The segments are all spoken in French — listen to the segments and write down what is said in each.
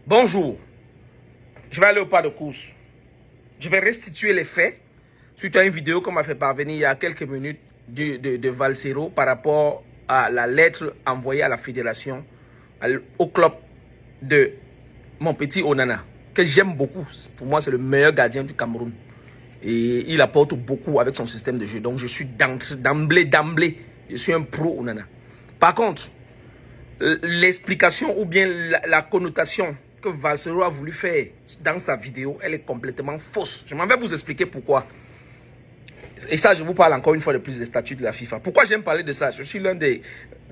Bonjour, je vais aller au pas de course. Je vais restituer les faits suite à une vidéo qu'on m'a fait parvenir il y a quelques minutes de Valsero par rapport à la lettre envoyée à la fédération, au club de mon petit Onana, que j'aime beaucoup. Pour moi, c'est le meilleur gardien du Cameroun. Et il apporte beaucoup avec son système de jeu. Donc, je suis d'emblée, je suis un pro Onana. Par contre, l'explication ou bien la connotation que Valsero a voulu faire dans sa vidéo, elle est complètement fausse. Je m'en vais vous expliquer pourquoi. Et ça, je vous parle encore une fois de plus des statuts de la FIFA. Pourquoi j'aime parler de ça? Je suis l'un des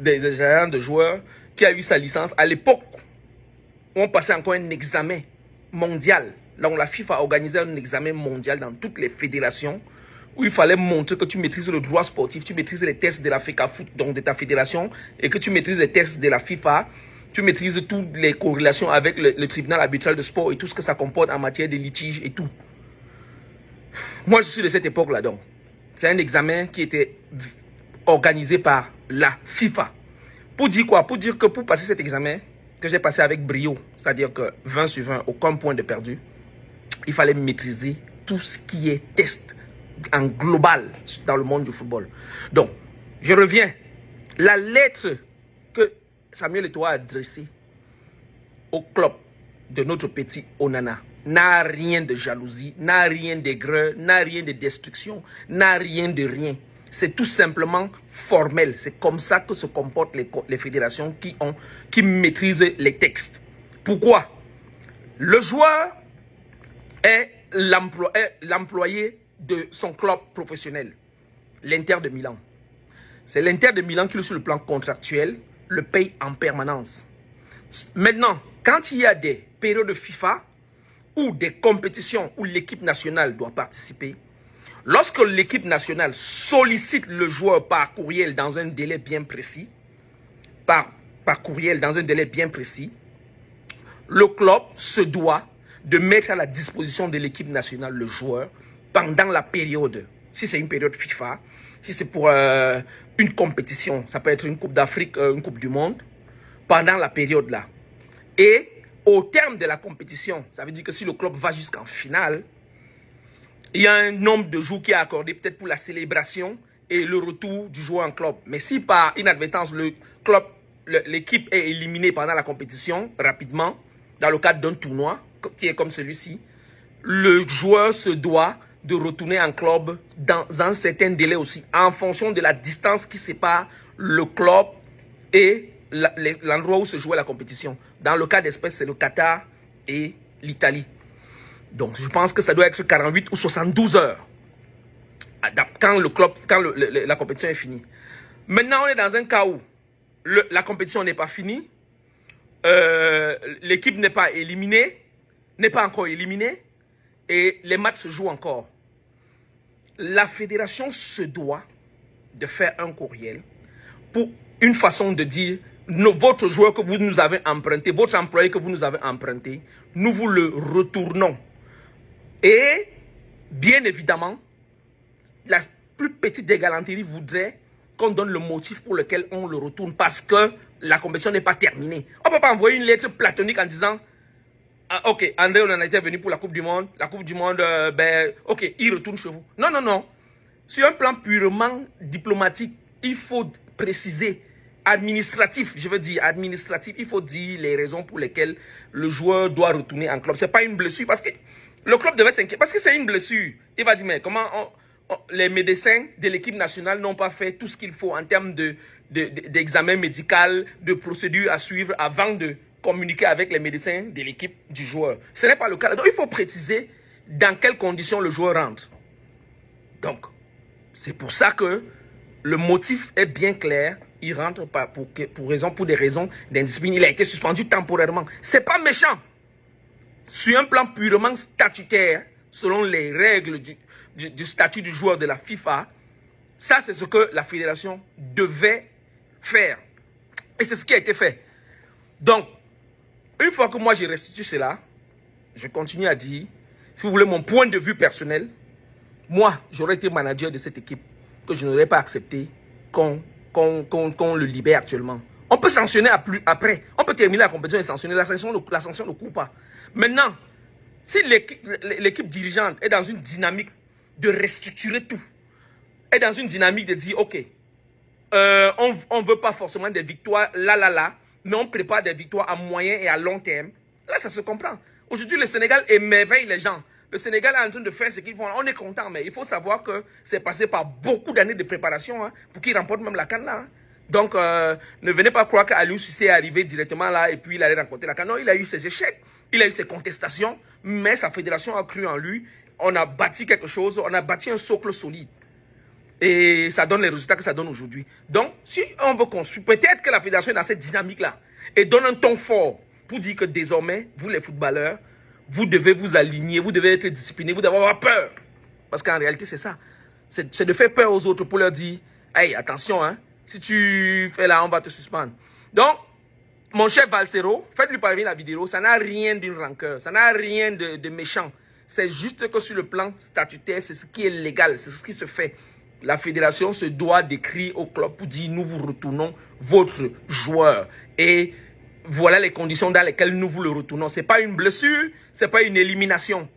gérants de joueurs qui a eu sa licence à l'époque où on passait encore un examen mondial. Là où la FIFA organisait un examen mondial dans toutes les fédérations où il fallait montrer que tu maîtrises le droit sportif, tu maîtrises les tests de la FECAFOOT, donc de ta fédération, et que tu maîtrises les tests de la FIFA, tu maîtrises toutes les corrélations avec le tribunal arbitral de sport et tout ce que ça comporte en matière de litige et tout. Moi, je suis de cette époque-là, donc. C'est un examen qui était organisé par la FIFA. Pour dire quoi? Pour dire que pour passer cet examen, que j'ai passé avec brio, c'est-à-dire que 20 sur 20, aucun point de perdu, il fallait maîtriser tout ce qui est test en global dans le monde du football. Donc, je reviens. La lettre que Samuel Eto'o a adressée au club de notre petit Onana n'a rien de jalousie, n'a rien d'aigreur, n'a rien de destruction, n'a rien de rien. C'est tout simplement formel. C'est comme ça que se comportent les fédérations qui maîtrisent les textes. Pourquoi? Le joueur est l'employé de son club professionnel, l'Inter de Milan. C'est l'Inter de Milan qui, sur le plan contractuel, le paye en permanence. Maintenant, quand il y a des périodes de FIFA ou des compétitions où l'équipe nationale doit participer, lorsque l'équipe nationale sollicite le joueur par courriel dans un délai bien précis, le club se doit de mettre à la disposition de l'équipe nationale le joueur pendant la période. Si c'est une période FIFA, si c'est pour une compétition, ça peut être une Coupe d'Afrique, une Coupe du Monde, pendant la période là. Et au terme de la compétition, ça veut dire que si le club va jusqu'en finale, il y a un nombre de jours qui est accordé peut-être pour la célébration et le retour du joueur en club. Mais si par inadvertance, l'équipe est éliminée pendant la compétition, rapidement, dans le cadre d'un tournoi, qui est comme celui-ci, le joueur se doit de retourner en club dans un certain délai aussi, en fonction de la distance qui sépare le club et l'endroit où se jouait la compétition. Dans le cas d'espèce, c'est le Qatar et l'Italie. Donc, je pense que ça doit être 48 ou 72 heures quand la compétition est finie. Maintenant, on est dans un cas où la compétition n'est pas finie, l'équipe n'est pas encore éliminée, et les matchs se jouent encore. La fédération se doit de faire un courriel pour une façon de dire votre joueur que vous nous avez emprunté, votre employé que vous nous avez emprunté, nous vous le retournons. Et bien évidemment, la plus petite des galanteries voudrait qu'on donne le motif pour lequel on le retourne parce que la compétition n'est pas terminée. On ne peut pas envoyer une lettre platonique en disant ah, ok, André, on en a été venu pour la Coupe du Monde. La Coupe du Monde, ok, il retourne chez vous. Non, non, non. Sur un plan purement diplomatique, il faut préciser, administratif, je veux dire administratif, il faut dire les raisons pour lesquelles le joueur doit retourner en club. Ce n'est pas une blessure, parce que le club devait s'inquiéter, parce que c'est une blessure. Il va dire, mais comment les médecins de l'équipe nationale n'ont pas fait tout ce qu'il faut en termes d'examen médical, de procédures à suivre avant de communiquer avec les médecins de l'équipe du joueur. Ce n'est pas le cas. Donc, il faut préciser dans quelles conditions le joueur rentre. Donc, c'est pour ça que le motif est bien clair. Il rentre pas pour des raisons d'indiscipline. Il a été suspendu temporairement. C'est pas méchant. Sur un plan purement statutaire, selon les règles du statut du joueur de la FIFA, ça, c'est ce que la fédération devait faire. Et c'est ce qui a été fait. Donc, une fois que moi j'ai restitué cela, je continue à dire, si vous voulez mon point de vue personnel, moi, j'aurais été manager de cette équipe, que je n'aurais pas accepté qu'on le libère actuellement. On peut sanctionner après. On peut terminer la compétition et sanctionner. La sanction ne court pas. Maintenant, si l'équipe dirigeante est dans une dynamique de restructurer tout, est dans une dynamique de dire, OK, on ne veut pas forcément des victoires là, mais on prépare des victoires à moyen et à long terme, là, ça se comprend. Aujourd'hui, le Sénégal émerveille les gens. Le Sénégal est en train de faire ce qu'ils font. On est content, mais il faut savoir que c'est passé par beaucoup d'années de préparation pour qu'ils remportent même la CAN là. Donc, ne venez pas croire qu'Aliou Cissé est arrivé directement là et puis il allait remporter la CAN. Non, il a eu ses échecs, il a eu ses contestations, mais sa fédération a cru en lui. On a bâti quelque chose, on a bâti un socle solide. Et ça donne les résultats que ça donne aujourd'hui. Donc, si on veut construire, peut-être que la fédération est dans cette dynamique-là et donne un ton fort pour dire que désormais, vous les footballeurs, vous devez vous aligner, vous devez être disciplinés, vous devez avoir peur. Parce qu'en réalité, c'est ça. C'est de faire peur aux autres pour leur dire, hey, attention, hein, si tu fais là, on va te suspendre. Donc, mon chef Valsero, faites-lui parvenir la vidéo, ça n'a rien d'une rancœur, ça n'a rien de méchant. C'est juste que sur le plan statutaire, c'est ce qui est légal, c'est ce qui se fait. La fédération se doit d'écrire au club pour dire, nous vous retournons votre joueur. Et voilà les conditions dans lesquelles nous vous le retournons. Ce n'est pas une blessure, ce n'est pas une élimination.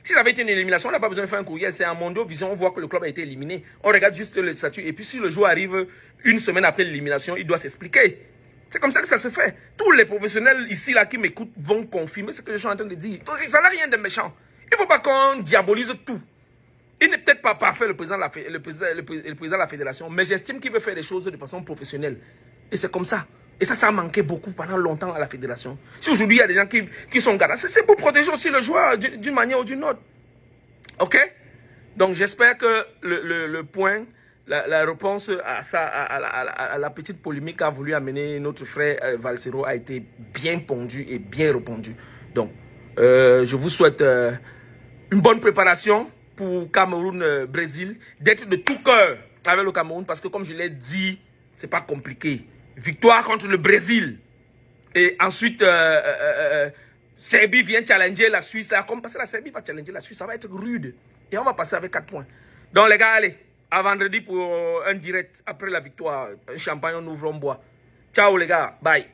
Si ça avait été une élimination, on n'a pas besoin de faire un courriel. C'est un Mondo Vision, on voit que le club a été éliminé. On regarde juste le statut. Et puis si le joueur arrive une semaine après l'élimination, il doit s'expliquer. C'est comme ça que ça se fait. Tous les professionnels ici là qui m'écoutent vont confirmer ce que je suis en train de dire. Ça n'a rien de méchant. Il ne faut pas qu'on diabolise tout. Il n'est peut-être pas parfait le président de la fédération, mais j'estime qu'il veut faire les choses de façon professionnelle. Et c'est comme ça. Et ça a manqué beaucoup pendant longtemps à la fédération. Si aujourd'hui il y a des gens qui sont gardés, c'est pour protéger aussi le joueur d'une manière ou d'une autre. OK? Donc j'espère que le point, la réponse à ça, à la petite polémique qu'a voulu amener notre frère Valsero a été bien pondue et bien répondue. Donc, je vous souhaite une bonne préparation pour Cameroun-Brésil, d'être de tout cœur avec le Cameroun, parce que comme je l'ai dit, c'est pas compliqué. Victoire contre le Brésil. Et ensuite, Serbie vient challenger la Suisse. Là, comme parce que la Serbie va challenger la Suisse, ça va être rude. Et on va passer avec 4 points. Donc les gars, allez, à vendredi pour un direct après la victoire. Un champagne, on ouvre, on boit. Ciao les gars, bye.